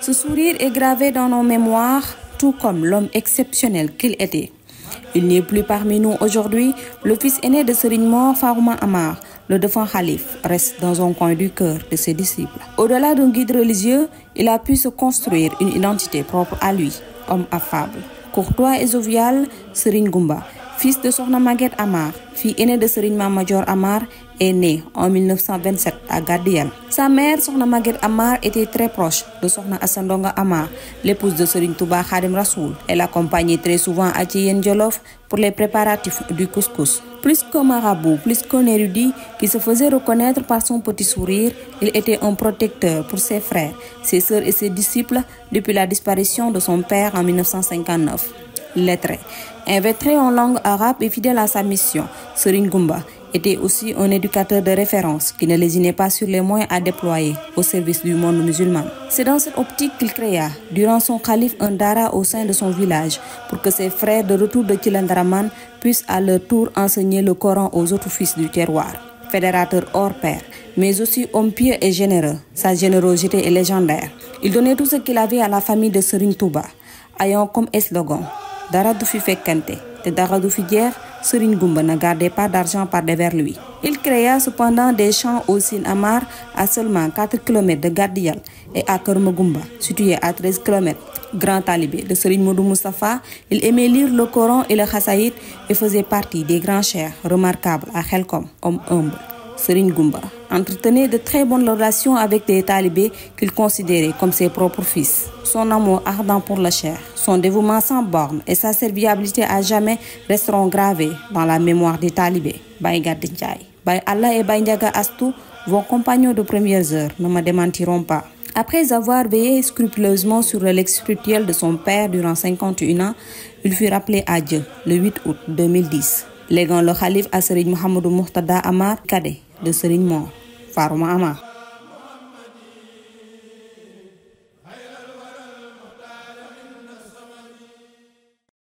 Ce sourire est gravé dans nos mémoires, tout comme l'homme exceptionnel qu'il était. Il n'est plus parmi nous aujourd'hui. Le fils aîné de Serigne Mor Farouma Amar, le défunt Khalif, reste dans un coin du cœur de ses disciples. Au-delà d'un guide religieux, il a pu se construire une identité propre à lui, homme affable, courtois et jovial. Serigne Goumba, fils de Sokhna Maguette Amar, fille aînée de Serigne Mame Madior Amar, est né en 1927 à Gadeyelle. Sa mère, Sokhna Maguette Amar, était très proche de Sokhna Assane Ndonga Amar, l'épouse de Serigne Touba Khadim Rassoul. Elle l'accompagnait très souvent à Thiéyène Djolof pour les préparatifs du couscous. Plus qu'un marabout, plus qu'un érudit qui se faisait reconnaître par son petit sourire, il était un protecteur pour ses frères, ses sœurs et ses disciples depuis la disparition de son père en 1959. Lettré, invétré en langue arabe et fidèle à sa mission, Serigne Goumba était aussi un éducateur de référence qui ne lésinait pas sur les moyens à déployer au service du monde musulman. C'est dans cette optique qu'il créa, durant son calife, un dara au sein de son village pour que ses frères de retour de Thilandaraman puissent à leur tour enseigner le Coran aux autres fils du terroir. Fédérateur hors pair, mais aussi homme pieux et généreux, sa générosité est légendaire. Il donnait tout ce qu'il avait à la famille de Serigne Touba, ayant comme slogan Dara du fi fekkante te dara du fi jeex. Serigne Goumba ne gardait pas d'argent par devers lui. Il créa cependant des champs au Sine Amar à seulement 4 km de Gadeyelle et à Kër Magoumba, situé à 13 km. Grand talibé de Serigne Modou Moustapha, il aimait lire le Coran et le Khassaïd et faisait partie des grands cheikhs remarquables à Khelkom, homme humble. Serigne Goumba entretenait de très bonnes relations avec des talibés qu'il considérait comme ses propres fils. Son amour ardent pour le cheikh, son dévouement sans borne et sa serviabilité à jamais resteront gravés dans la mémoire des talibés. Baye Gaddi Ndiaye, Baye Allah et Baye Ndiaga Astou, vos compagnons de premières heures, ne me démentiront pas. Après avoir veillé scrupuleusement sur le legs spirituel de son père durant 51 ans, il fut rappelé à Dieu le 8 août 2010. Léguant le Khalif à Serigne Mouhamadou Mourtada Amar, cadet de Serigne Mor Farouma Amar.